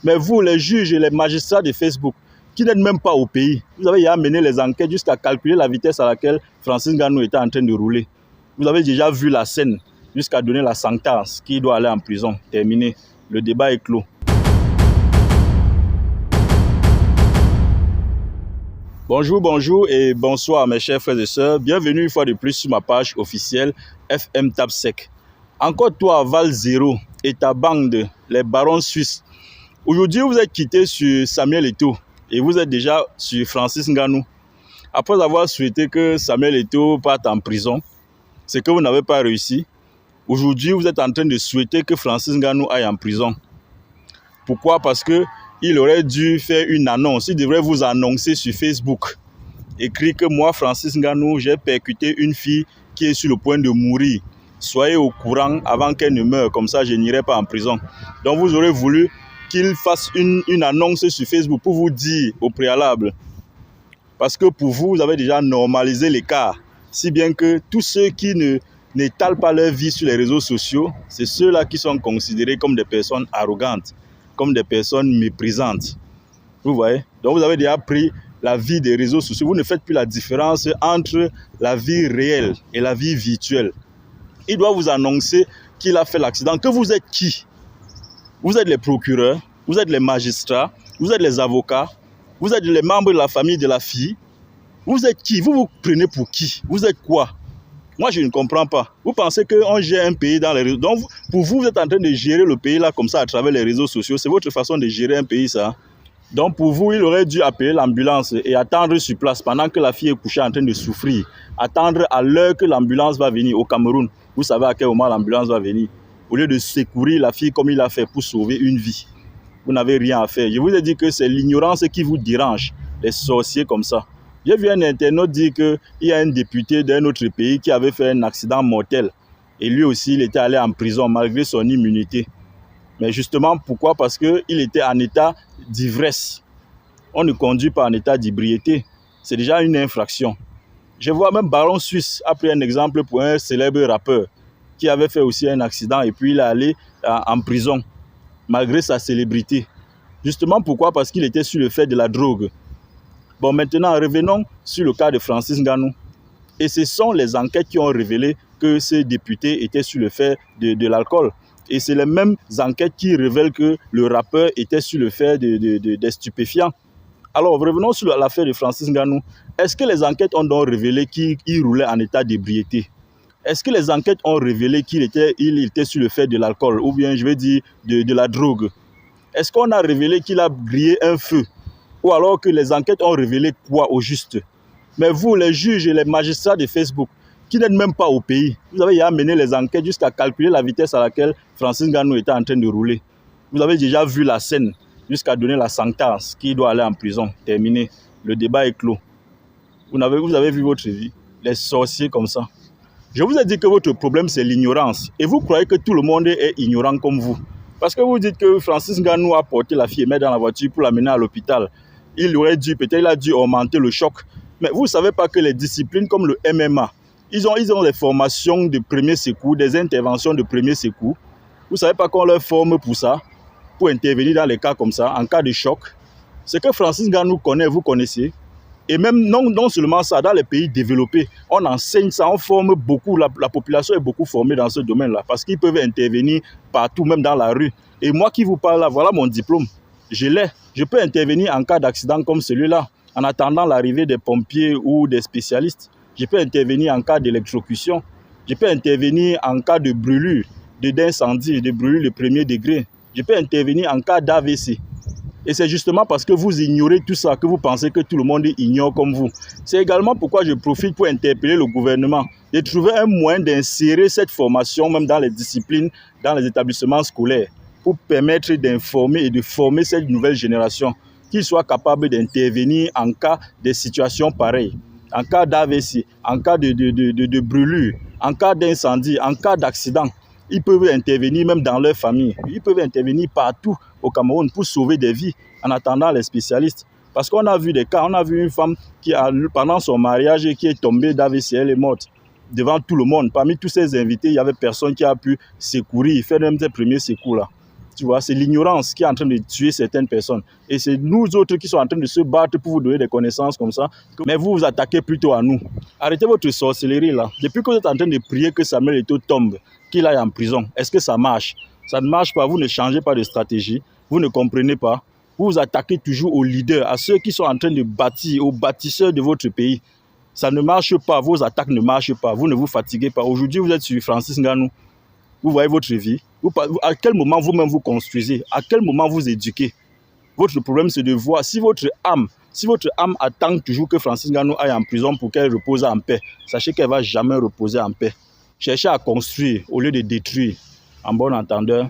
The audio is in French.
Mais vous, les juges et les magistrats de Facebook, qui n'êtes même pas au pays, vous avez déjà mené les enquêtes jusqu'à calculer la vitesse à laquelle Francis Ngannou était en train de rouler. Vous avez déjà vu la scène jusqu'à donner la sentence qui doit aller en prison. Terminé. Le débat est clos. Bonjour, bonjour et bonsoir mes chers frères et sœurs. Bienvenue une fois de plus sur ma page officielle FM Tapsec. Encore toi, Val Zero et ta bande, les barons suisses. Aujourd'hui, vous êtes quitté sur Samuel Eto'o et vous êtes déjà sur Francis Ngannou. Après avoir souhaité que Samuel Eto'o parte en prison, c'est que vous n'avez pas réussi. Aujourd'hui, vous êtes en train de souhaiter que Francis Ngannou aille en prison. Pourquoi? Parce qu'il aurait dû faire une annonce. Il devrait vous annoncer sur Facebook. Écrit que moi, Francis Ngannou, j'ai percuté une fille qui est sur le point de mourir. Soyez au courant avant qu'elle ne meure. Comme ça, je n'irai pas en prison. Donc, vous aurez voulu qu'il fasse une annonce sur Facebook pour vous dire au préalable. Parce que pour vous, vous avez déjà normalisé l'écart. Si bien que tous ceux qui n'étalent pas leur vie sur les réseaux sociaux, c'est ceux-là qui sont considérés comme des personnes arrogantes, comme des personnes méprisantes. Vous voyez? Donc vous avez déjà pris la vie des réseaux sociaux. Vous ne faites plus la différence entre la vie réelle et la vie virtuelle. Il doit vous annoncer qu'il a fait l'accident. Que vous êtes qui? Vous êtes les procureurs, vous êtes les magistrats, vous êtes les avocats, vous êtes les membres de la famille de la fille. Vous êtes qui? Vous vous prenez pour qui? Vous êtes quoi? Moi, je ne comprends pas. Vous pensez qu'on gère un pays dans les réseaux. Donc, pour vous, vous êtes en train de gérer le pays là comme ça à travers les réseaux sociaux. C'est votre façon de gérer un pays, ça. Donc, pour vous, il aurait dû appeler l'ambulance et attendre sur place pendant que la fille est couchée en train de souffrir. Attendre à l'heure que l'ambulance va venir au Cameroun. Vous savez à quel moment l'ambulance va venir. Au lieu de secourir la fille comme il a fait pour sauver une vie. Vous n'avez rien à faire. Je vous ai dit que c'est l'ignorance qui vous dérange. Les sorciers comme ça. J'ai vu un internaute dire qu'il y a un député d'un autre pays qui avait fait un accident mortel. Et lui aussi, il était allé en prison malgré son immunité. Mais justement, pourquoi? Parce qu'il était en état d'ivresse. On ne conduit pas en état d'ébriété. C'est déjà une infraction. Je vois même Baron Suisse a pris un exemple pour un célèbre rappeur qui avait fait aussi un accident et puis il est allé en prison malgré sa célébrité. Justement, pourquoi? Parce qu'il était sur le fait de la drogue. Bon, maintenant, revenons sur le cas de Francis Ngannou. Et ce sont les enquêtes qui ont révélé que ce député était sur le fait de l'alcool. Et c'est les mêmes enquêtes qui révèlent que le rappeur était sur le fait des stupéfiants. Alors, revenons sur l'affaire de Francis Ngannou. Est-ce que les enquêtes ont donc révélé qu'il roulait en état d'ébriété? Est-ce que les enquêtes ont révélé qu'il était sur le fait de l'alcool, ou bien, je vais dire, de la drogue? Est-ce qu'on a révélé qu'il a grillé un feu? Ou alors que les enquêtes ont révélé quoi au juste? Mais vous, les juges et les magistrats de Facebook, qui n'êtes même pas au pays, vous avez déjà mené les enquêtes jusqu'à calculer la vitesse à laquelle Francis Ngannou était en train de rouler. Vous avez déjà vu la scène jusqu'à donner la sentence qui doit aller en prison. Terminé. Le débat est clos. Vous avez vu votre vie. Les sorciers comme ça. Je vous ai dit que votre problème, c'est l'ignorance. Et vous croyez que tout le monde est ignorant comme vous. Parce que vous dites que Francis Ngannou a porté la fille et met dans la voiture pour l'amener à l'hôpital. Il aurait dû, peut-être il a dû augmenter le choc. Mais vous ne savez pas que les disciplines comme le MMA, ils ont des formations de premier secours, des interventions de premier secours. Vous ne savez pas qu'on leur forme pour ça, pour intervenir dans les cas comme ça, en cas de choc. Ce que Francis Ngannou connaît, vous connaissez. Et même non seulement ça, dans les pays développés, on enseigne ça, on forme beaucoup, la population est beaucoup formée dans ce domaine-là, parce qu'ils peuvent intervenir partout, même dans la rue. Et moi qui vous parle là, voilà mon diplôme. Je l'ai. Je peux intervenir en cas d'accident comme celui-là, en attendant l'arrivée des pompiers ou des spécialistes. Je peux intervenir en cas d'électrocution. Je peux intervenir en cas de brûlure, d'incendie, de brûlure de premier degré. Je peux intervenir en cas d'AVC. Et c'est justement parce que vous ignorez tout ça que vous pensez que tout le monde ignore comme vous. C'est également pourquoi je profite pour interpeller le gouvernement de trouver un moyen d'insérer cette formation même dans les disciplines, dans les établissements scolaires, pour permettre d'informer et de former cette nouvelle génération, qu'ils soient capables d'intervenir en cas de situations pareilles, en cas d'AVC, en cas de brûlure, en cas d'incendie, en cas d'accident. Ils peuvent intervenir même dans leur famille. Ils peuvent intervenir partout au Cameroun pour sauver des vies en attendant les spécialistes. Parce qu'on a vu des cas, on a vu une femme qui, pendant son mariage, qui est tombée d'AVC, elle est morte devant tout le monde. Parmi tous ces invités, il n'y avait personne qui a pu secourir, faire même ses premiers secours là. Tu vois, c'est l'ignorance qui est en train de tuer certaines personnes. Et c'est nous autres qui sommes en train de se battre pour vous donner des connaissances comme ça. Mais vous vous attaquez plutôt à nous. Arrêtez votre sorcellerie là. Depuis que vous êtes en train de prier que Samuel Eto'o tombe, qu'il aille en prison, est-ce que ça marche? Ça ne marche pas. Vous ne changez pas de stratégie. Vous ne comprenez pas. Vous vous attaquez toujours aux leaders, à ceux qui sont en train de bâtir, aux bâtisseurs de votre pays. Ça ne marche pas. Vos attaques ne marchent pas. Vous ne vous fatiguez pas. Aujourd'hui, vous êtes sur Francis Ngannou. Vous voyez votre vie. À quel moment vous-même vous construisez? À quel moment vous éduquez? Votre problème, c'est de voir si votre âme attend toujours que Francis Ngannou aille en prison pour qu'elle repose en paix. Sachez qu'elle ne va jamais reposer en paix. Cherchez à construire au lieu de détruire. En bon entendeur.